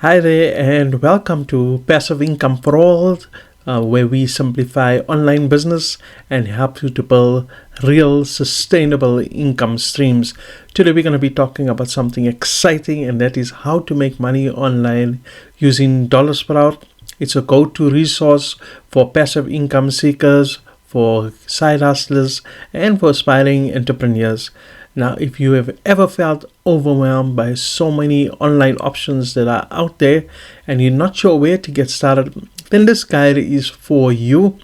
Hi there, and welcome to Passive Income for All, where we simplify online business and help you to build real sustainable income streams. Today, we're going to be talking about something exciting, and that is how to make money online using Dollarsprout. It's a go to resource for passive income seekers, for side hustlers, and for aspiring entrepreneurs. Now, if you have ever felt overwhelmed by so many online options that are out there and you're not sure where to get started, then this guide is for you.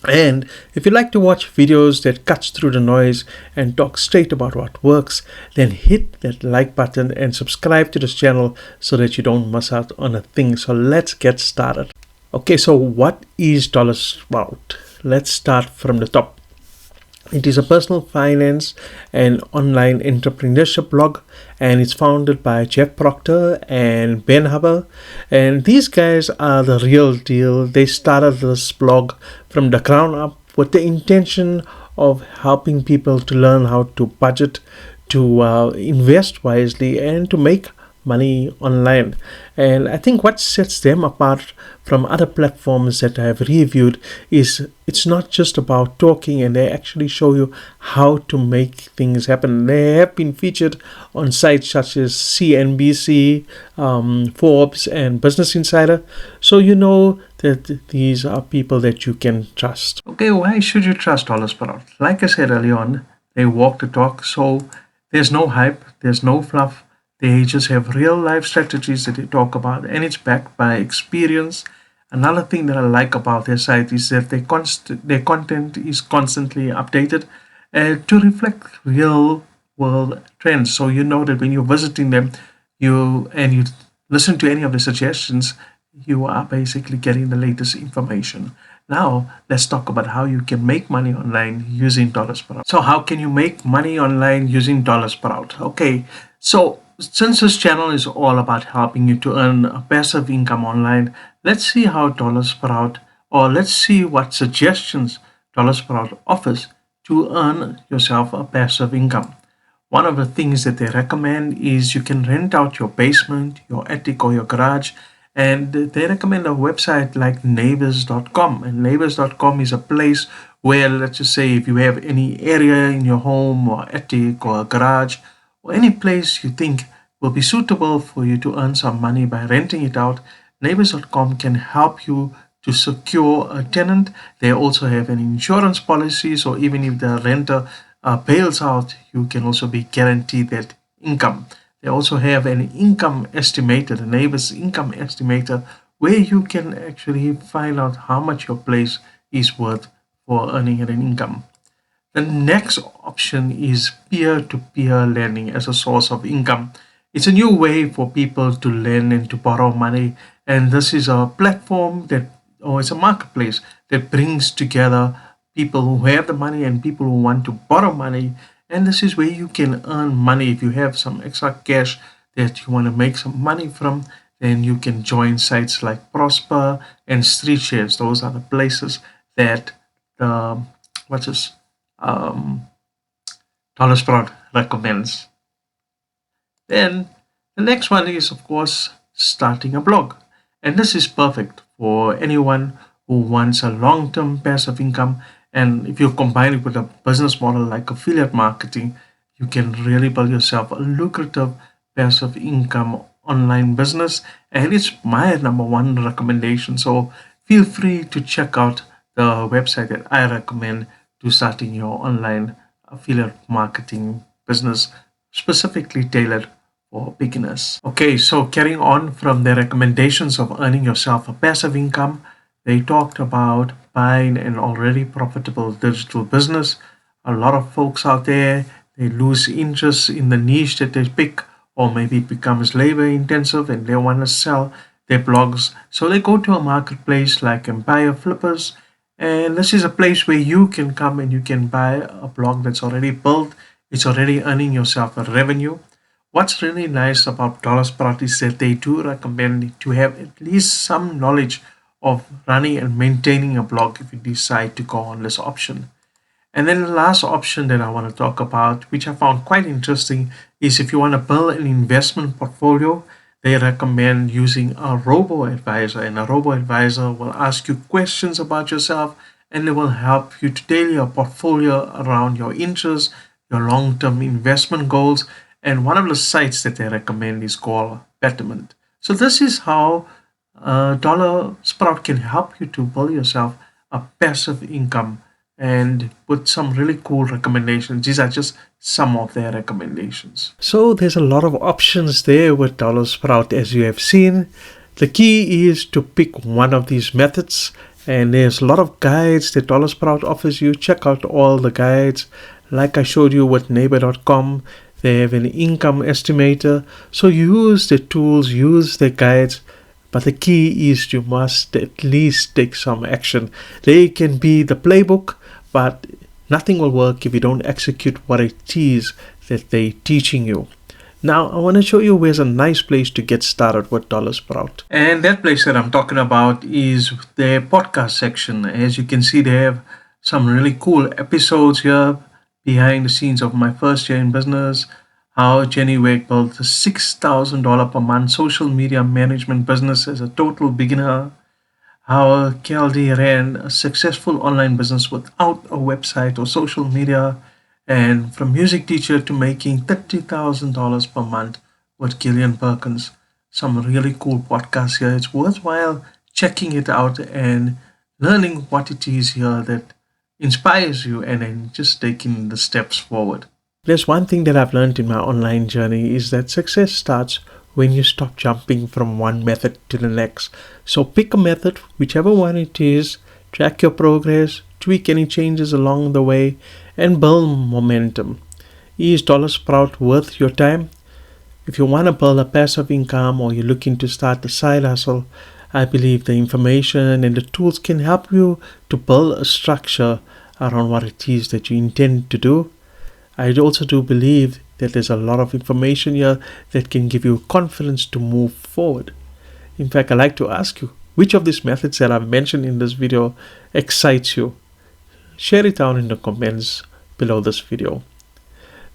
And if you like to watch videos that cuts through the noise and talk straight about what works, then hit that like button and subscribe to this channel so that you don't miss out on a thing. So let's get started. Okay, so what is Dollarsprout? Let's start from the top. It is a personal finance and online entrepreneurship blog, and it's founded by Jeff Proctor and Ben Huber. And these guys are the real deal. They started this blog from the ground up with the intention of helping people to learn how to budget, to invest wisely, and to make money online. And I think what sets them apart from other platforms that I have reviewed is it's not just about talking, and they actually show you how to make things happen. They have been featured on sites such as CNBC, Forbes, and Business Insider, so you know that these are people that you can trust. Okay, why should you trust Dollarsprout? Like I said earlier on, they walk the talk, so there's no hype, there's no fluff. They just have real life strategies that they talk about, and it's backed by experience. Another thing that I like about their site is that their content is constantly updated to reflect real world trends. So you know that when you're visiting them, you listen to any of the suggestions, you are basically getting the latest information. Now, let's talk about how you can make money online using Dollarsprout. So, how can you make money online using Dollarsprout? Okay, so since this channel is all about helping you to earn a passive income online, let's see how Dollarsprout, or let's see what suggestions Dollarsprout offers to earn yourself a passive income. One of the things that they recommend is you can rent out your basement, your attic, or your garage. And they recommend a website like neighbors.com. And neighbors.com is a place where, let's just say, if you have any area in your home or attic or a garage or any place you think will be suitable for you to earn some money by renting it out, neighbors.com can help you to secure a tenant. They also have an insurance policy, so even if the renter bails out, you can also be guaranteed that income. They also have an income estimator, the neighbor's income estimator, where you can actually find out how much your place is worth for earning an income. The next option is peer-to-peer lending as a source of income. It's a new way for people to lend and to borrow money, and this is a platform or it's a marketplace that brings together people who have the money and people who want to borrow money. And this is where you can earn money. If you have some extra cash that you want to make some money from, then you can join sites like Prosper and StreetShares. Those are the places that Dollarsprout recommends. Then the next one is, of course, starting a blog. And this is perfect for anyone who wants a long-term passive income. And if you combine it with a business model like affiliate marketing, you can really build yourself a lucrative passive income online business. And it's my number one recommendation. So feel free to check out the website that I recommend to starting your online affiliate marketing business, specifically tailored for beginners. Okay, so carrying on from the recommendations of earning yourself a passive income, they talked about buying an already profitable digital business. A lot of folks out there, they lose interest in the niche that they pick, or maybe it becomes labor intensive and they want to sell their blogs. So they go to a marketplace like Empire Flippers, and this is a place where you can come and you can buy a blog that's already built. It's already earning yourself a revenue. What's really nice about Dollarsprout is that they do recommend to have at least some knowledge of running and maintaining a blog if you decide to go on this option. And then the last option that I want to talk about, which I found quite interesting, is if you want to build an investment portfolio. they recommend using a robo-advisor, and a robo-advisor will ask you questions about yourself, and it will help you to tailor your portfolio around your interests, your long-term investment goals. And one of the sites that they recommend is called Betterment. So this is how Dollar Sprout can help you to build yourself a passive income, and with some really cool recommendations. These are just some of their recommendations. So there's a lot of options there with Dollar Sprout, as you have seen. The key is to pick one of these methods, and there's a lot of guides that Dollar Sprout offers you. Check out all the guides. Like I showed you with neighbor.com, they have an income estimator. So use the tools, use the guides, but the key is you must at least take some action. They can be the playbook, but nothing will work if you don't execute what it is that they're teaching you. Now, I want to show you where's a nice place to get started with Dollar Sprout. And that place that I'm talking about is their podcast section. As you can see, they have some really cool episodes here, behind the scenes of my first year in business, how Jenny Wake built a $6,000 per month social media management business as a total beginner, how Kelly ran a successful online business without a website or social media, and from music teacher to making $30,000 per month with Gillian Perkins. Some really cool podcasts here. It's worthwhile checking it out and learning what it is here that inspires you, and then just taking the steps forward. There's one thing that I've learned in my online journey is that success starts when you stop jumping from one method to the next. So pick a method, whichever one it is, track your progress, tweak any changes along the way, and build momentum. Is Dollar Sprout worth your time? If you want to build a passive income or you're looking to start a side hustle, I believe the information and the tools can help you to build a structure around what it is that you intend to do. I also do believe that there's a lot of information here that can give you confidence to move forward. In fact, I'd like to ask you, which of these methods that I've mentioned in this video excites you? Share it down in the comments below this video.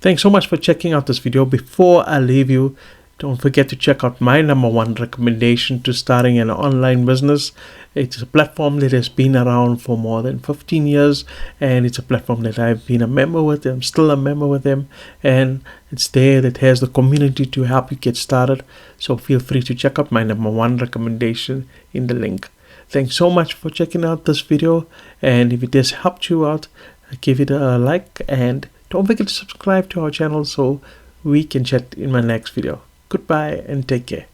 Thanks so much for checking out this video. Before I leave you, don't forget to check out my #1 recommendation to starting an online business. It's a platform that has been around for more than 15 years, and it's a platform that I've been a member with. I'm still a member with them, and it's there that has the community to help you get started. So feel free to check out my #1 recommendation in the link. Thanks so much for checking out this video, and if it has helped you out, give it a like, and don't forget to subscribe to our channel so we can chat in my next video. Goodbye and take care.